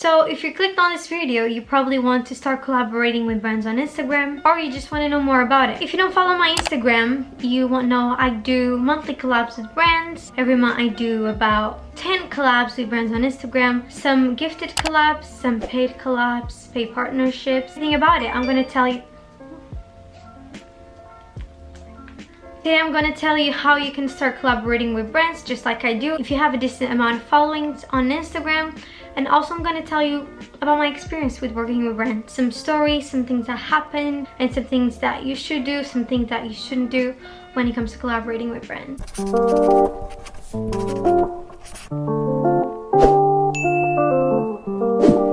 So if you clicked on this video, you probably want to start collaborating with brands on Instagram, or you just want to know more about it. If you don't follow my Instagram, you won't know I do monthly collabs with brands. Every month I do about 10 collabs with brands on Instagram, some gifted collabs, some paid collabs, paid partnerships. Everything about it, I'm gonna tell you. Today I'm going to tell you how you can start collaborating with brands just like I do if you have a decent amount of followings on Instagram. And also I'm going to tell you about my experience with working with brands. Some stories, some things that happen, and some things that you should do, some things that you shouldn't do when it comes to collaborating with brands.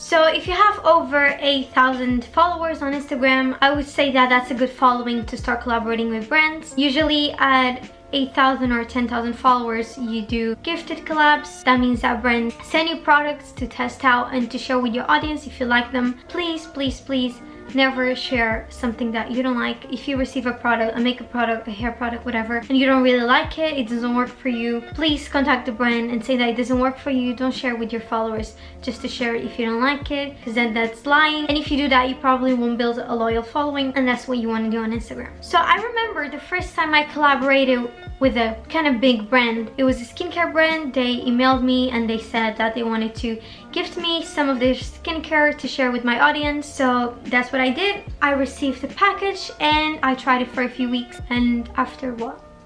So if you have over 8,000 followers on Instagram, I would say that that's a good following to start collaborating with brands. Usually at 8,000 or 10,000 followers, you do gifted collabs. That means that brands send you products to test out and to share with your audience if you like them. Please, please, please never share something that you don't like. If you receive a product, a makeup product, a hair product, whatever, and you don't really like it, it doesn't work for you, please contact the brand and say that it doesn't work for you. Don't share with your followers just to share it if you don't like it, because then that's lying. And if you do that, you probably won't build a loyal following, and that's what you want to do on Instagram. So I remember the first time I collaborated with a kind of big brand. It was a skincare brand. They emailed me and they said that they wanted to gift me some of their skincare to share with my audience. So that's what I did. I received the package and I tried it for a few weeks, and after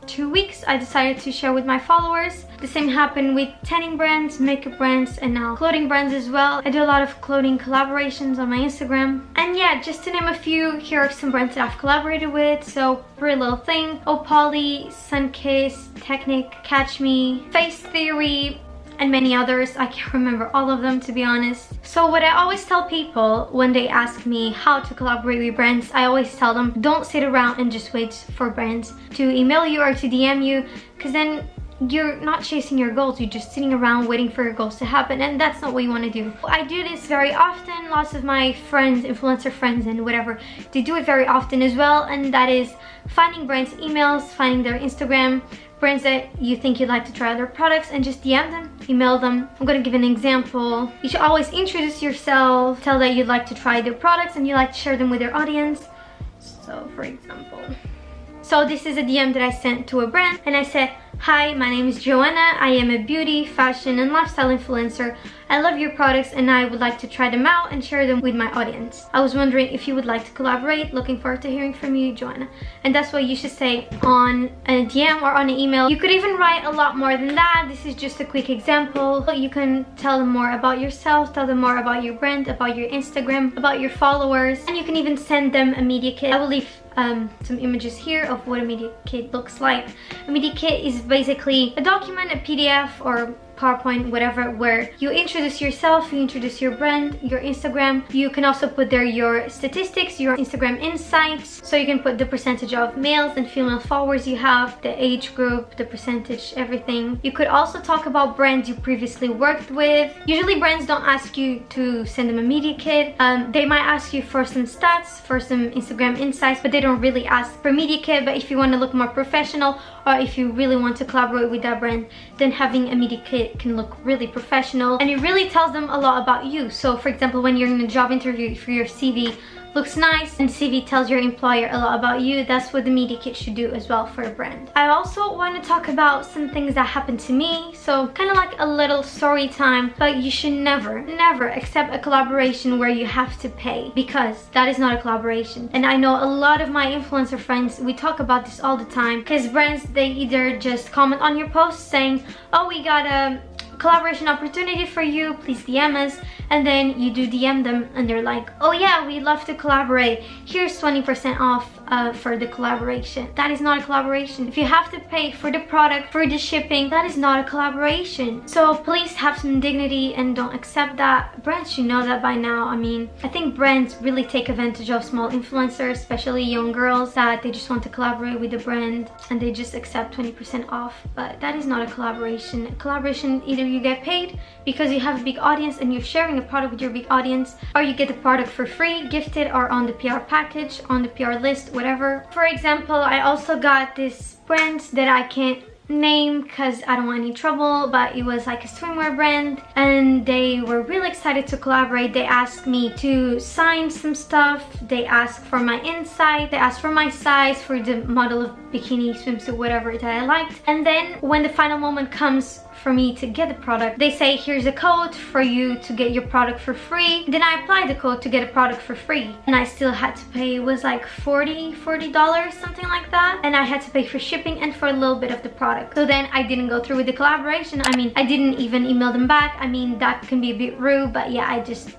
2 weeks I decided to share with my followers. The same happened with tanning brands, makeup brands, and now clothing brands as well. I do a lot of clothing collaborations on my Instagram. And yeah, just to name a few, here are some brands that I've collaborated with. So Pretty Little Thing, Opali, Sunkissed, Technic, Catch Me, Face Theory, and many others. I can't remember all of them, to be honest. So what I always tell people when they ask me how to collaborate with brands, I always tell them, don't sit around and just wait for brands to email you or to DM you, because then you're not chasing your goals. You're just sitting around waiting for your goals to happen, and that's not what you want to do. I do this very often. Lots of my friends, influencer friends and whatever, they do it very often as well, and that is finding brands' emails, finding their Instagram, brands that you think you'd like to try their products, and just DM them, email them. I'm gonna give an example. You should always introduce yourself, tell that you'd like to try their products and you like to share them with your audience. So for example, so this is a DM that I sent to a brand, and I said, "Hi, my name is Joanna. I am a beauty, fashion, and lifestyle influencer. I love your products and I would like to try them out and share them with my audience. I was wondering if you would like to collaborate. Looking forward to hearing from you, Joanna." And that's what you should say on a DM or on an email. You could even write a lot more than that. This is just a quick example. You can tell them more about yourself, tell them more about your brand, about your Instagram, about your followers, and you can even send them a media kit. I will leave some images here of what a media kit looks like. A media kit is basically a document, a PDF or PowerPoint, whatever, where you introduce yourself, you introduce your brand, your Instagram. You can also put there your statistics, your Instagram insights. So you can put the percentage of males and female followers you have, the age group, the percentage, everything. You could also talk about brands you previously worked with. Usually brands don't ask you to send them a media kit. They might ask you for some stats, for some Instagram insights, but they don't really ask for media kit. But if you want to look more professional, or if you really want to collaborate with that brand, then having a media kit can look really professional, and it really tells them a lot about you. So for example, when you're in a job interview, for your CV looks nice and CV tells your employer a lot about you, that's what the media kit should do as well for a brand. I also want to talk about some things that happened to me, so kind of like a little story time. But you should never accept a collaboration where you have to pay, because that is not a collaboration. And I know a lot of my influencer friends, we talk about this all the time, because brands, they either just comment on your post saying, "Oh, we got a collaboration opportunity for you, please DM us," and then you do DM them and they're like, "Oh yeah, we'd love to collaborate, here's 20% off for the collaboration." That is not a collaboration. If you have to pay for the product, for the shipping, that is not a collaboration. So please have some dignity and don't accept that. Brands should know that by now. I mean, I think brands really take advantage of small influencers, especially young girls, that they just want to collaborate with the brand and they just accept 20% off. But that is not a collaboration. A collaboration, either you get paid because you have a big audience and you're sharing a product with your big audience, or you get the product for free, gifted, or on the PR package, on the PR list, whatever. For example, I also got this brand that I can't name because I don't want any trouble, but it was like a swimwear brand and they were really excited to collaborate. They asked me to sign some stuff, they asked for my insight, they asked for my size for the model of bikini, swimsuit, whatever that I liked. And then when the final moment comes for me to get the product, they say here's a code for you to get your product for free. Then I applied the code to get a product for free and I still had to pay, it was like $40, something like that, and I had to pay for shipping and for a little bit of the product. So then I didn't go through with the collaboration. I mean, I didn't even email them back. I mean, that can be a bit rude, but yeah, I just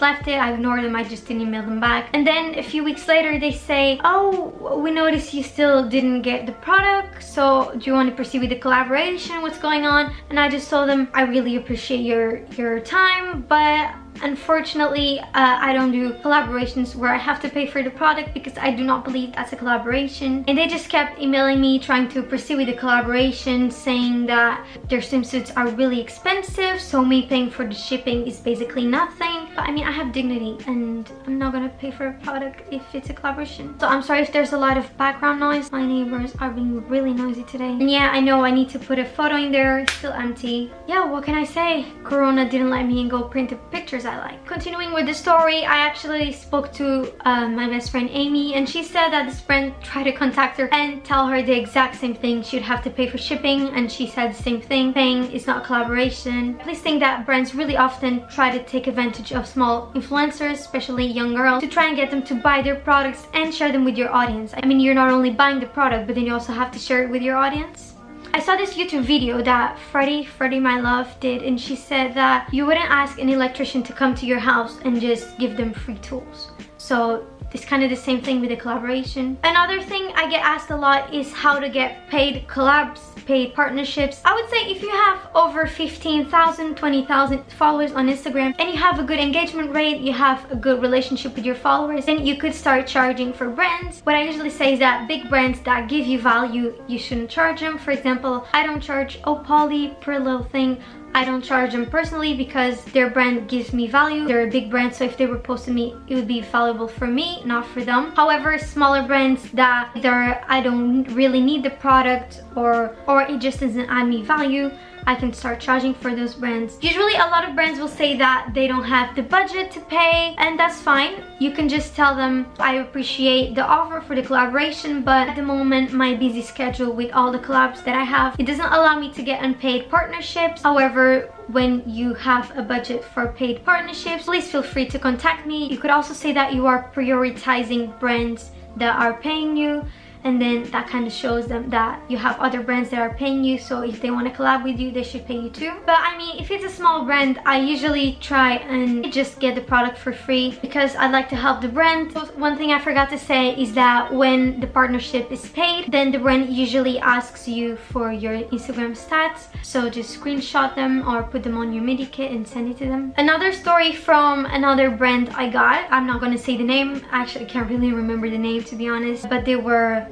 left it. I ignored them. I just didn't email them back. And then a few weeks later they say, oh, we noticed you still didn't get the product, so do you want to proceed with the collaboration? What's going on? And I just told them I really appreciate your time, but unfortunately I don't do collaborations where I have to pay for the product because I do not believe that's a collaboration. And they just kept emailing me trying to proceed with the collaboration, saying that their swimsuits are really expensive, so me paying for the shipping is basically nothing. But I mean, I have dignity and I'm not gonna pay for a product if it's a collaboration. So I'm sorry if there's a lot of background noise. My neighbors are being really noisy today. And yeah, I know I need to put a photo in there. It's still empty. Yeah, what can I say? Corona didn't let me go print the pictures I like. Continuing with the story, I actually spoke to my best friend Amy, and she said that this brand tried to contact her and tell her the exact same thing. She'd have to pay for shipping, and she said the same thing. Paying is not collaboration. Please think that brands really often try to take advantage of small influencers, especially young girls, to try and get them to buy their products and share them with your audience. I mean, you're not only buying the product, but then you also have to share it with your audience. I saw this YouTube video that Freddie my love did, and she said that you wouldn't ask an electrician to come to your house and just give them free tools. So it's kind of the same thing with the collaboration. Another thing I get asked a lot is how to get paid collabs, paid partnerships. I would say if you have over 15,000, 20,000 followers on Instagram and you have a good engagement rate, you have a good relationship with your followers, then you could start charging for brands. What I usually say is that big brands that give you value, you shouldn't charge them. For example, I don't charge Polly per little thing. I don't charge them personally because their brand gives me value. They're a big brand, so if they were posting me, it would be valuable for me, not for them. However, smaller brands that either I don't really need the product or it just doesn't add me value, I can start charging for those brands. Usually a lot of brands will say that they don't have the budget to pay, and that's fine. You can just tell them, I appreciate the offer for the collaboration, but at the moment my busy schedule with all the collabs that I have, it doesn't allow me to get unpaid partnerships. However, when you have a budget for paid partnerships, please feel free to contact me. You could also say that you are prioritizing brands that are paying you, and then that kind of shows them that you have other brands that are paying you, so if they want to collab with you, they should pay you too. But I mean, if it's a small brand, I usually try and just get the product for free because I'd like to help the brand. So one thing I forgot to say is that when the partnership is paid, then the brand usually asks you for your Instagram stats, so just screenshot them or put them on your midi kit and send it to them. Another story from another brand I got, I'm not gonna say the name, I actually can't really remember the name to be honest, but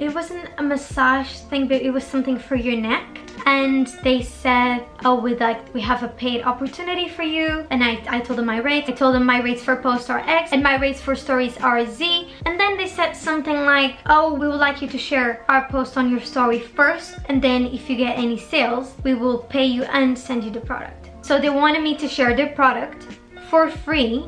it wasn't a massage thing, but it was something for your neck. And they said, oh, we have a paid opportunity for you. And I told them my rates. I told them my rates for posts are X and my rates for stories are Z. And then they said something like, oh, we would like you to share our post on your story first, and then if you get any sales, we will pay you and send you the product. So they wanted me to share their product for free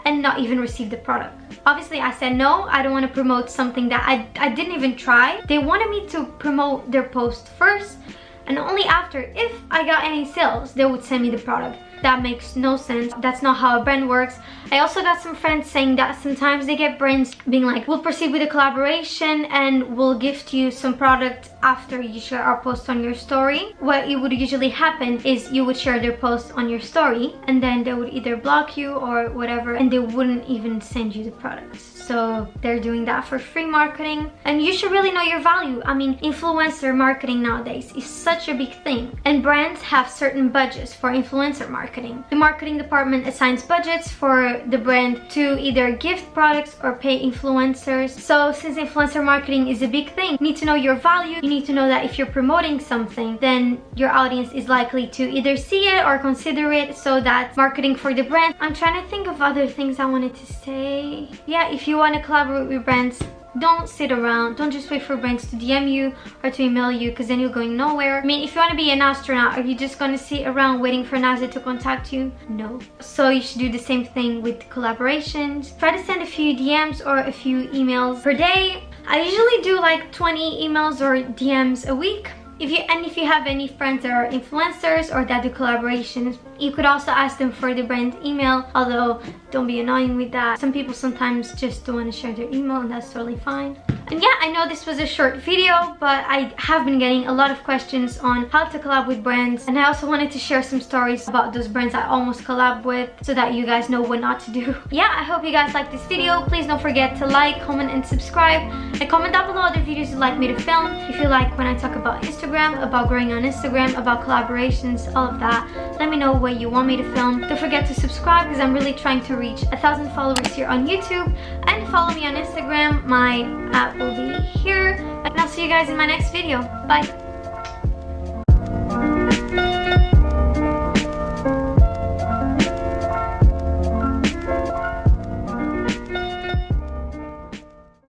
and not even receive the product. Obviously I said no, I don't want to promote something that I didn't even try. They wanted me to promote their post first, and only after, if I got any sales, they would send me the product. That makes no sense. That's not how a brand works. I also got some friends saying that sometimes they get brands being like, we'll proceed with a collaboration and we'll gift you some product after you share our post on your story. What it would usually happen is you would share their post on your story and then they would either block you or whatever, and they wouldn't even send you the products. So they're doing that for free marketing, and you should really know your value. I mean, influencer marketing nowadays is such a big thing, and brands have certain budgets for influencer marketing. The marketing department assigns budgets for the brand to either gift products or pay influencers. So since influencer marketing is a big thing, you need to know your value. You need to know that if you're promoting something, then your audience is likely to either see it or consider it. So that's marketing for the brand. I'm trying to think of other things I wanted to say. Yeah, if you want to collaborate with brands, don't sit around. Don't just wait for brands to DM you or to email you, because then you're going nowhere. I mean, if you want to be an astronaut, are you just going to sit around waiting for NASA to contact you? No. So you should do the same thing with collaborations. Try to send a few DMs or a few emails per day. I usually do like 20 emails or DMs a week. If you have any friends that are influencers or that do collaborations, you could also ask them for the brand email, although don't be annoying with that. Some people sometimes just don't want to share their email, and that's totally fine. And yeah, I know this was a short video, but I have been getting a lot of questions on how to collab with brands, and I also wanted to share some stories about those brands I almost collab with so that you guys know what not to do. Yeah, I hope you guys liked this video. Please don't forget to like, comment, and subscribe. And comment down below other videos you'd like me to film. If you like when I talk about Instagram, about growing on Instagram, about collaborations, all of that, let me know what you want me to film. Don't forget to subscribe, because I'm really trying to reach 1,000 followers here on YouTube. And follow me on Instagram. My app will be here. And I'll see you guys in my next video. Bye.